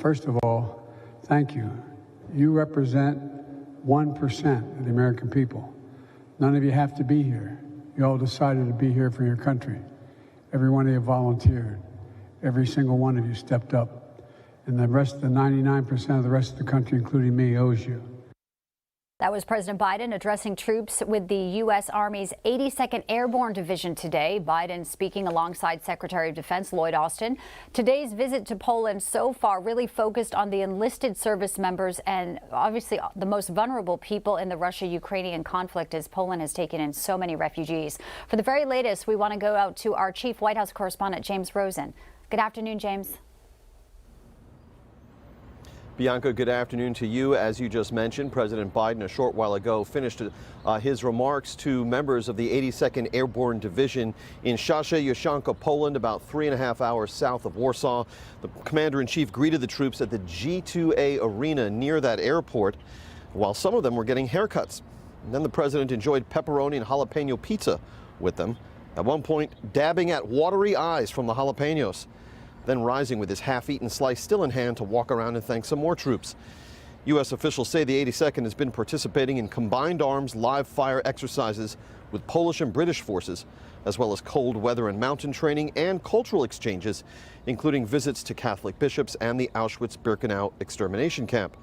First of all, thank you. You represent 1% of the American people. None of you have to be here. You all decided to be here for your country. Every one of you volunteered. Every single one of you stepped up. And the rest of the 99% of the rest of the country, including me, owes you. That was President Biden addressing troops with the U.S. Army's 82nd Airborne Division today. Biden speaking alongside Secretary of Defense Lloyd Austin. Today's visit to Poland so far really focused on the enlisted service members and obviously the most vulnerable people in the Russia-Ukrainian conflict, as Poland has taken in so many refugees. For the very latest, we want to go out to our chief White House correspondent, James Rosen. Good afternoon, James. Bianca, good afternoon to you. As you just mentioned, President Biden a short while ago finished his remarks to members of the 82nd Airborne Division in Jastrzębie-Kozice, Poland, about 3.5 hours south of Warsaw. The commander-in-chief greeted the troops at the G2A arena near that airport, while some of them were getting haircuts. And then the president enjoyed pepperoni and jalapeno pizza with them, at one point dabbing at watery eyes from the jalapenos, then rising with his half-eaten slice still in hand to walk around and thank some more troops. U.S. officials say the 82nd has been participating in combined arms live fire exercises with Polish and British forces, as well as cold weather and mountain training and cultural exchanges, including visits to Catholic bishops and the Auschwitz-Birkenau extermination camp.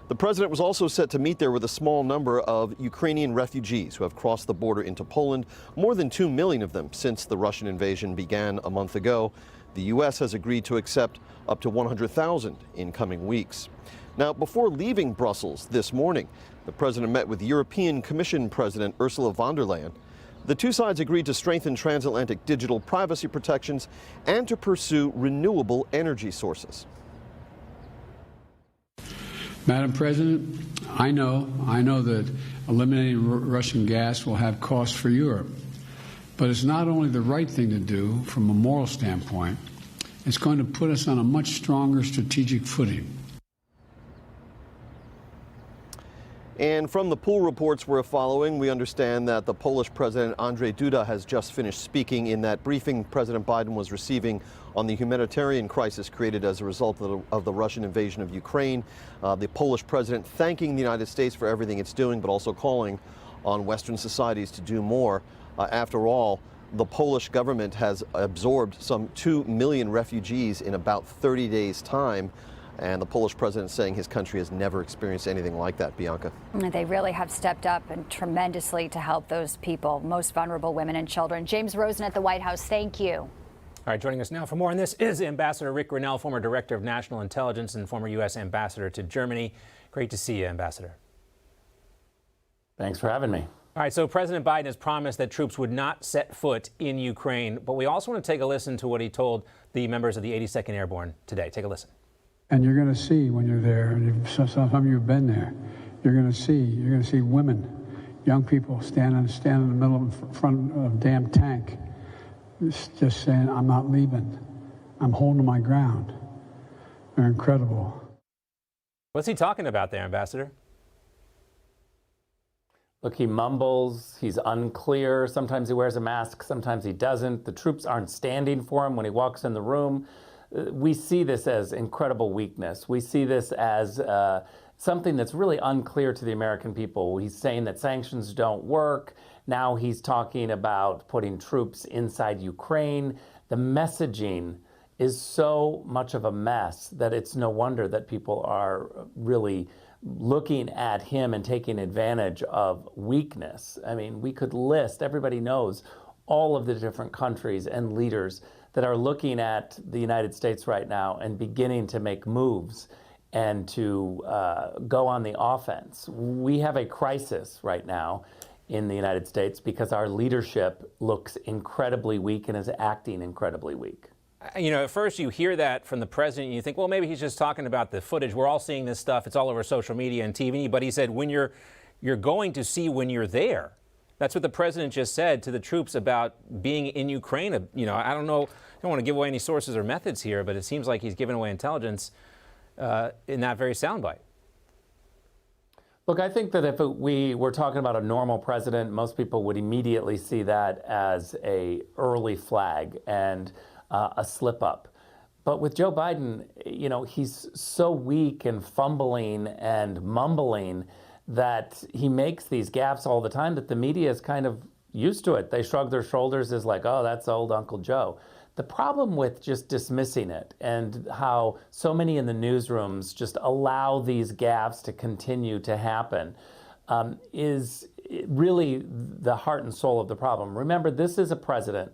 The president was also set to meet there with a small number of Ukrainian refugees who have crossed the border into Poland, more than 2 million of them since the Russian invasion began a month ago. The U.S. has agreed to accept up to 100,000 in coming weeks. Now, before leaving Brussels this morning, the president met with European Commission President Ursula von der Leyen. The two sides agreed to strengthen transatlantic digital privacy protections and to pursue renewable energy sources. Madam President, I know that eliminating Russian gas will have costs for Europe. But it's not only the right thing to do from a moral standpoint, it's going to put us on a much stronger strategic footing. And from the pool reports we're following, we understand that the Polish President Andrzej Duda has just finished speaking in that briefing President Biden was receiving on the humanitarian crisis created as a result of the Russian invasion of Ukraine. The Polish president thanking the United States for everything it's doing, but also calling on Western societies to do more. After all, the Polish government has absorbed some 2 million refugees in about 30 days' time. And the Polish president saying his country has never experienced anything like that, Bianca. They really have stepped up and tremendously to help those people, most vulnerable women and children. James Rosen at the White House, thank you. All right, joining us now for more on this is Ambassador Ric Grenell, former Director of National Intelligence and former U.S. Ambassador to Germany. Great to see you, Ambassador. Thanks for having me. All right, so President Biden has promised that troops would not set foot in Ukraine, but we also want to take a listen to what he told the members of the 82nd Airborne today. Take a listen. And you're going to see when you're there, and some of you have been there, you're going to see women, young people stand in the middle in front of a damn tank, just saying, I'm not leaving. I'm holding my ground. They're incredible. What's he talking about there, Ambassador? Look, he mumbles, he's unclear. Sometimes he wears a mask, sometimes he doesn't. The troops aren't standing for him when he walks in the room. We see this as incredible weakness. We see this as something that's really unclear to the American people. He's saying that sanctions don't work. Now he's talking about putting troops inside Ukraine. The messaging is so much of a mess that it's no wonder that people are really looking at him and taking advantage of weakness. I mean, we could list, everybody knows, all of the different countries and leaders that are looking at the United States right now and beginning to make moves and to go on the offense. We have a crisis right now in the United States because our leadership looks incredibly weak and is acting incredibly weak. You know, at first you hear that from the president and you think, well, maybe he's just talking about the footage. We're all seeing this stuff. It's all over social media and TV. But he said, when you're going to see when you're there. That's what the president just said to the troops about being in Ukraine. You know, I don't know, I don't want to give away any sources or methods here, but it seems like he's giving away intelligence in that very soundbite. Look, I think that if we were talking about a normal president, most people would immediately see that as an early flag and a slip up. But with Joe Biden, you know, he's so weak and fumbling and mumbling that he makes these gaffes all the time that the media is kind of used to it. They shrug their shoulders as like, oh, that's old Uncle Joe. The problem with just dismissing it and how so many in the newsrooms just allow these gaffes to continue to happen is really the heart and soul of the problem. Remember, this is a president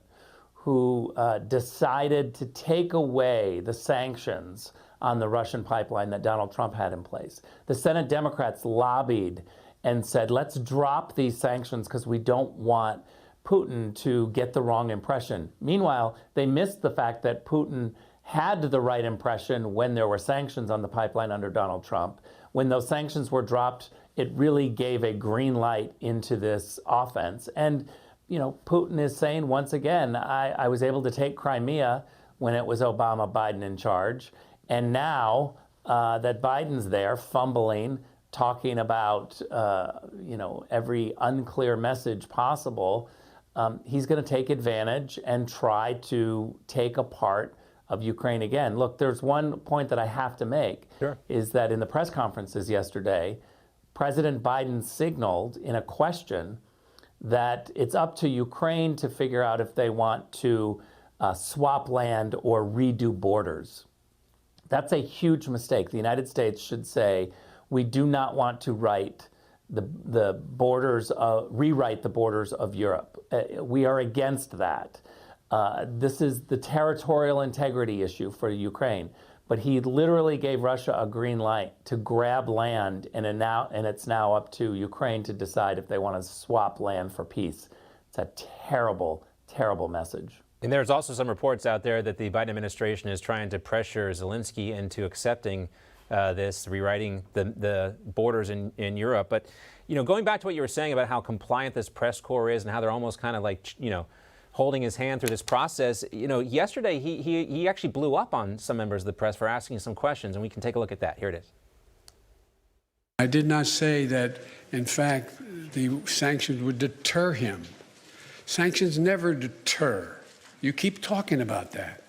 who decided to take away the sanctions on the Russian pipeline that Donald Trump had in place. The Senate Democrats lobbied and said, let's drop these sanctions because we don't want Putin to get the wrong impression. Meanwhile, they missed the fact that Putin had the right impression when there were sanctions on the pipeline under Donald Trump. When those sanctions were dropped, it really gave a green light into this offense. And you know, Putin is saying once again, I was able to take Crimea when it was Obama, Biden in charge. And now that Biden's there fumbling, talking about, you know, every unclear message possible, he's going to take advantage and try to take a part of Ukraine again. Look, there's one point that I have to make, is that in the press conferences yesterday, President Biden signaled in a question that it's up to Ukraine to figure out if they want to swap land or redo borders. That's a huge mistake. The United States should say, we do not want to rewrite the borders of Europe. We are against that. This is the territorial integrity issue for Ukraine. But he literally gave Russia a green light to grab land, and it's now up to Ukraine to decide if they want to swap land for peace. It's a terrible, terrible message. And there's also some reports out there that the Biden administration is trying to pressure Zelensky into accepting this, rewriting the borders in Europe. But, you know, going back to what you were saying about how compliant this press corps is and how they're almost kind of like, you know, holding his hand through this process. You know, yesterday he actually blew up on some members of the press for asking some questions, and we can take a look at that. Here it is. I did not say that, in fact, the sanctions would deter him. Sanctions never deter. You keep talking about that.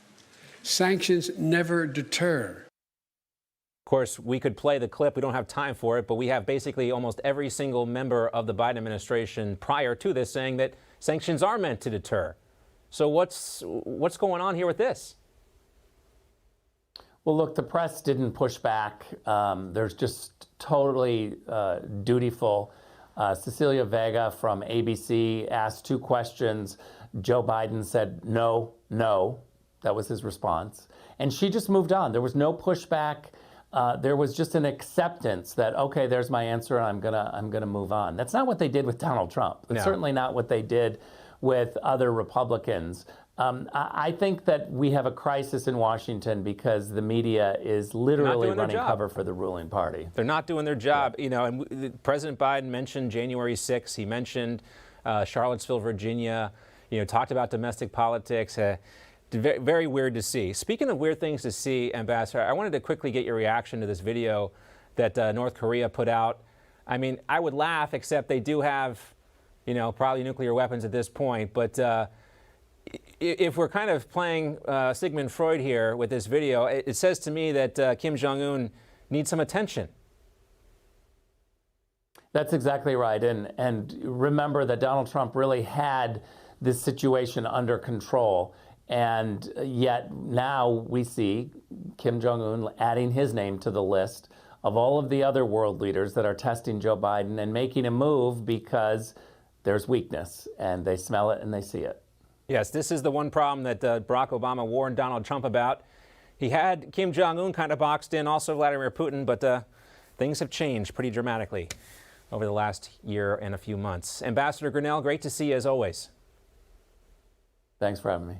Sanctions never deter. Of course, we could play the clip. We don't have time for it, but we have basically almost every single member of the Biden administration prior to this saying that sanctions are meant to deter. So what's going on here with this? Well, look, the press didn't push back. There's just totally dutiful. Cecilia Vega from ABC asked 2 questions. Joe Biden said, no, no. That was his response. And she just moved on. There was no pushback. There was just an acceptance that, okay, there's my answer, and I'm gonna move on. That's not what they did with Donald Trump. It's certainly not what they did with other Republicans. I think that we have a crisis in Washington because the media is literally running cover for the ruling party. They're not doing their job. You know, and President Biden mentioned January 6th. He mentioned Charlottesville, Virginia. You know, talked about domestic politics. Very, very weird to see. Speaking of weird things to see, Ambassador, I wanted to quickly get your reaction to this video that North Korea put out. I mean, I would laugh, except they do have, you know, probably nuclear weapons at this point. But if we're kind of playing Sigmund Freud here with this video, it says to me that Kim Jong-un needs some attention. That's exactly right. And remember that Donald Trump really had this situation under control. And yet now we see Kim Jong-un adding his name to the list of all of the other world leaders that are testing Joe Biden and making a move because there's weakness, and they smell it and they see it. Yes, this is the one problem that Barack Obama warned Donald Trump about. He had Kim Jong-un kind of boxed in, also Vladimir Putin, but things have changed pretty dramatically over the last year and a few months. Ambassador Grenell, great to see you as always. Thanks for having me.